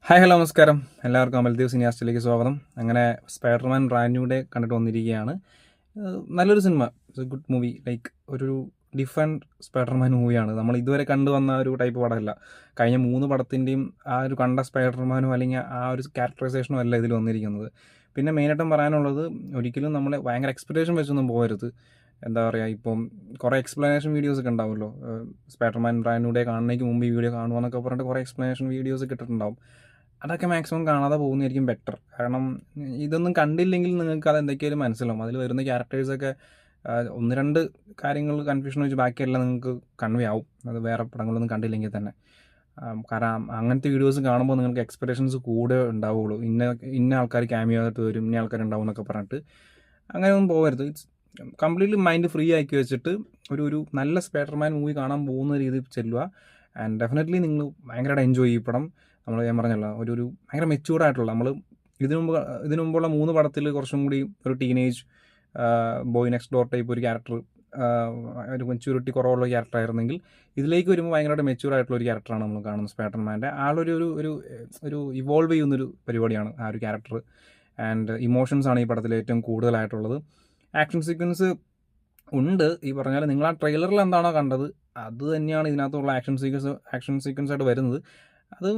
Hi hello നമസ്കാരം. എല്ലാവർക്കും അമൽദേവ് സിനിയാസ്റ്റിലേക്ക് സ്വാഗതം. അങ്ങനെ സ്പൈഡർമാൻ ബ്രാൻഡ് ന്യൂ ഡേ കണ്ടിട്ട് വന്നിരിക്കുകയാണ്. നല്ലൊരു cinema, it's A good movie. Like ഒരു ഡിഫറെൻറ്റ് സ്പൈഡർമാൻ മൂവിയാണ്. നമ്മൾ ഇതുവരെ കണ്ടുവന്ന ഒരു ടൈപ്പ് പടമല്ല. കഴിഞ്ഞ 3 പടത്തിൻ്റെയും ആ ഒരു കണ്ട സ്പൈഡർമാനോ അല്ലെങ്കിൽ ആ ഒരു ക്യാരക്ടറൈസേഷനോ അല്ല ഇതിൽ വന്നിരിക്കുന്നത്. പിന്നെ മെയിനായിട്ടും പറയാനുള്ളത്, ഒരിക്കലും നമ്മൾ ഭയങ്കര എക്സ്പെക്റ്റേഷൻ വെച്ചൊന്നും പോകരുത്. എന്താ പറയുക, ഇപ്പം കുറേ എക്സ്പ്ലനേഷൻ വീഡിയോസൊക്കെ ഉണ്ടാവുമല്ലോ. സ്പൈഡർമാൻ ബ്രാൻഡ് ന്യൂ ഡേ കാണുന്നതിന് മുമ്പ് ഈ വീഡിയോ കാണുക പറഞ്ഞിട്ട് കുറേ എക്സ്പ്ലനേഷൻ വീഡിയോസ് ഇട്ടിട്ടുണ്ടാവും. അതൊക്കെ മാക്സിമം കാണാതെ പോകുന്നതായിരിക്കും ബെറ്റർ. കാരണം ഇതൊന്നും കണ്ടില്ലെങ്കിൽ നിങ്ങൾക്ക് അത് എന്തൊക്കെയായാലും മനസ്സിലാവും. അതിൽ വരുന്ന ക്യാരക്ടേഴ്സൊക്കെ ഒന്ന് രണ്ട് കാര്യങ്ങൾ കൺഫ്യൂഷൻ വെച്ച് ബാക്കിയെല്ലാം നിങ്ങൾക്ക് കൺവേ ആവും, അത് വേറെ പടങ്ങളൊന്നും കണ്ടില്ലെങ്കിൽ തന്നെ. കാരണം അങ്ങനത്തെ വീഡിയോസ് കാണുമ്പോൾ നിങ്ങൾക്ക് എക്സ്പെക്ടേഷൻസ് കൂടെ ഉണ്ടാവുള്ളൂ. ഇന്ന ഇന്ന ആൾക്കാർ ക്യാമിയോ ആയിട്ട് വരും, ഇന്ന ആൾക്കാരുണ്ടാവും എന്നൊക്കെ പറഞ്ഞിട്ട് അങ്ങനെയൊന്നും പോകരുത്. ഇറ്റ്സ് കംപ്ലീറ്റ്ലി മൈൻഡ് ഫ്രീ ആക്കി വെച്ചിട്ട് ഒരു നല്ല സ്പൈഡർമാൻ മൂവി കാണാൻ പോകുന്ന രീതിയിൽ ചെല്ലുക. ആൻഡ് ഡെഫിനറ്റ്ലി നിങ്ങൾ ഭയങ്കരമായിട്ട് എൻജോയ് ചെയ്യും പടം. ഞാൻ പറഞ്ഞല്ലോ, ഒരു ഭയങ്കര മെച്യൂർഡായിട്ടുള്ള, നമ്മൾ ഇതിനു മുമ്പുള്ള 3 പടത്തിൽ കുറച്ചും കൂടി ഒരു teenage boy next door type ഒരു ക്യാരക്ടർ, ഒരു മെച്യൂരിറ്റി കുറവുള്ള ക്യാരക്ടർ ആയിരുന്നെങ്കിൽ ഇതിലേക്ക് വരുമ്പോൾ ഭയങ്കരമായിട്ട് മെച്യൂർ ആയിട്ടുള്ള ഒരു ക്യാരക്ടറാണ് നമ്മൾ കാണുന്നത്. സ്പൈഡർമാൻ്റെ ആളൊരു ഒരു ഒരു ഒരു ഇവോൾവ് ചെയ്യുന്നൊരു പരിപാടിയാണ് ആ ഒരു ക്യാരക്ടർ. ആൻഡ് ഇമോഷൻസ് ആണ് ഈ പടത്തിൽ ഏറ്റവും കൂടുതലായിട്ടുള്ളത്. ആക്ഷൻ സീക്വൻസ് ഉണ്ട്. ഈ പറഞ്ഞാൽ നിങ്ങൾ ആ ട്രെയിലറിൽ എന്താണോ കണ്ടത് അത് തന്നെയാണ് ഇതിനകത്തുള്ള ആക്ഷൻ സീക്വൻസ് ആയിട്ട് വരുന്നത്. അത്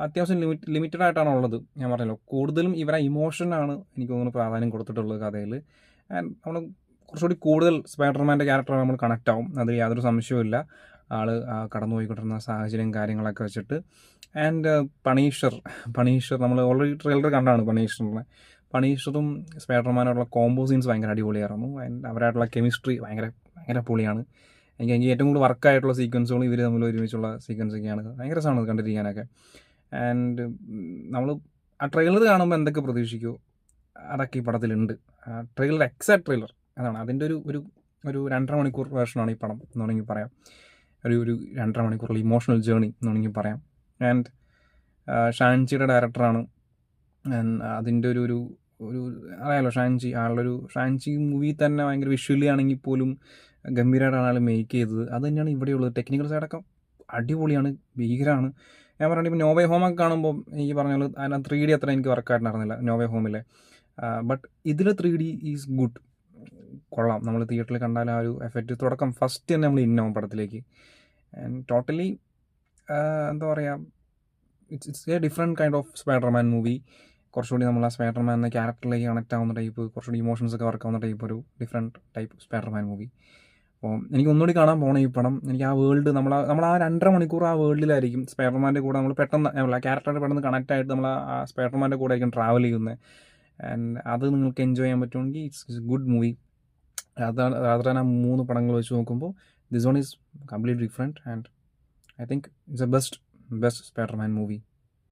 അത്യാവശ്യം ലിമിറ്റഡ് ആയിട്ടാണ് ഉള്ളത്. ഞാൻ പറഞ്ഞല്ലോ, കൂടുതലും ഇവരെ ഇമോഷനാണ് എനിക്ക് തോന്നുന്നു പ്രാധാന്യം കൊടുത്തിട്ടുള്ളത് കഥയിൽ. ആൻഡ് നമ്മൾ കുറച്ചുകൂടി കൂടുതൽ സ്പൈഡർമാൻ്റെ ക്യാരക്ടർ നമ്മൾ കണക്റ്റ് ആവും, അതിൽ യാതൊരു സംശയവുമില്ല. ആൾ കടന്നു പോയിക്കൊണ്ടിരുന്ന സാഹചര്യം കാര്യങ്ങളൊക്കെ വെച്ചിട്ട്. ആൻഡ് പണീഷർ നമ്മൾ ഓൾറെഡി ട്രെയിലർ കണ്ടാണ്. പണീഷറും സ്പൈഡർമാനായിട്ടുള്ള കോംബോ സീൻസ് ഭയങ്കര അടിപൊളിയായിരുന്നു. ആൻഡ് അവരായിട്ടുള്ള കെമിസ്ട്രി ഭയങ്കര ഭയങ്കര പൊളിയാണ്. എനിക്ക് ഏറ്റവും കൂടുതൽ വർക്കായിട്ടുള്ള സീക്വൻസുകളും ഇവർ തമ്മിൽ ഒരുമിച്ചുള്ള സീക്വൻസൊക്കെയാണ്. ഭയങ്കര രസമാണ് അത് കണ്ടിരിക്കാനൊക്കെ. ആൻഡ് നമ്മൾ ആ ട്രെയിലർ കാണുമ്പോൾ എന്തൊക്കെ പ്രതീക്ഷിക്കുമോ അതൊക്കെ ഈ പടത്തിലുണ്ട്. എക്സാക്ട് ട്രെയിലർ അതാണ്. അതിൻ്റെ ഒരു 2.5 മണിക്കൂർ വേർഷനാണ് ഈ പടം എന്ന് വേണമെങ്കിൽ പറയാം. ഒരു 2.5 മണിക്കൂറുള്ള ഇമോഷണൽ ജേർണി എന്ന് വേണമെങ്കിൽ പറയാം. ആൻഡ് ഷാൻചിയുടെ ഡയറക്ടറാണ്. അതിൻ്റെ ഒരു അറിയാലോ, ഷാൻചി മൂവി തന്നെ ഭയങ്കര വിഷ്വലി ആണെങ്കിൽ പോലും ഗംഭീരമായിട്ടാണ് ആൾ മേക്ക് ചെയ്തത്. അത് തന്നെയാണ് ഇവിടെയുള്ളത്. ടെക്നിക്കൽ സൈഡൊക്കെ അടിപൊളിയാണ്, ഭീകരമാണ്. ഞാൻ പറഞ്ഞിട്ട് ഇപ്പോൾ നോവേ ഹോമൊക്കെ കാണുമ്പോൾ എനിക്ക് പറഞ്ഞാൽ അതിനകത്ത് 3D അത്ര എനിക്ക് വർക്കായിട്ടുണ്ടായിരുന്നില്ല നോവേ ഹോമിലെ. ബട്ട് ഇതിൽ 3D ഈസ് ഗുഡ്, കൊള്ളാം. നമ്മൾ തിയേറ്ററിൽ കണ്ടാൽ ആ ഒരു എഫക്റ്റ് തുടക്കം ഫസ്റ്റ് തന്നെ നമ്മൾ ഇന്നാവും പടത്തിലേക്ക്. ആൻഡ് ടോട്ടലി എന്താ പറയുക, it's A different kind of Spiderman movie. കുറച്ചുകൂടി നമ്മൾ ആ സ്പൈഡർമാൻ എന്ന ക്യാരക്ടറിലേക്ക് കണക്റ്റ് ആവുന്ന ടൈപ്പ്, കുറച്ചുകൂടി ഇമോഷൻസ് ഒക്കെ വർക്ക് ആവുന്ന ടൈപ്പ് ഒരു ഡിഫറെൻറ്റ് ടൈപ്പ് സ്പൈഡർമാൻ മൂവി. അപ്പോൾ എനിക്ക് ഒന്നുകൂടി കാണാൻ പോകണം ഈ പടം. എനിക്ക് ആ വേൾഡ്, നമ്മൾ ആ 2.5 മണിക്കൂർ ആ വേൾഡിലായിരിക്കും സ്പൈഡർമാൻ്റെ കൂടെ നമ്മൾ പെട്ടെന്ന് ആ ക്യാരക്ടറുടെ പെട്ടെന്ന് കണക്റ്റ് ആയിട്ട് നമ്മൾ ആ സ്പൈഡർമാൻ്റെ കൂടെ ആയിരിക്കും ട്രാവൽ ചെയ്യുന്നത്. ആൻഡ് അത് നിങ്ങൾക്ക് എൻജോയ് ചെയ്യാൻ പറ്റുമെങ്കിൽ ഇറ്റ്സ് ഗുഡ് മൂവി. അതാണ് ആ 3 പടങ്ങൾ വെച്ച് നോക്കുമ്പോൾ this one is complete different. And I think it's A best Spiderman movie.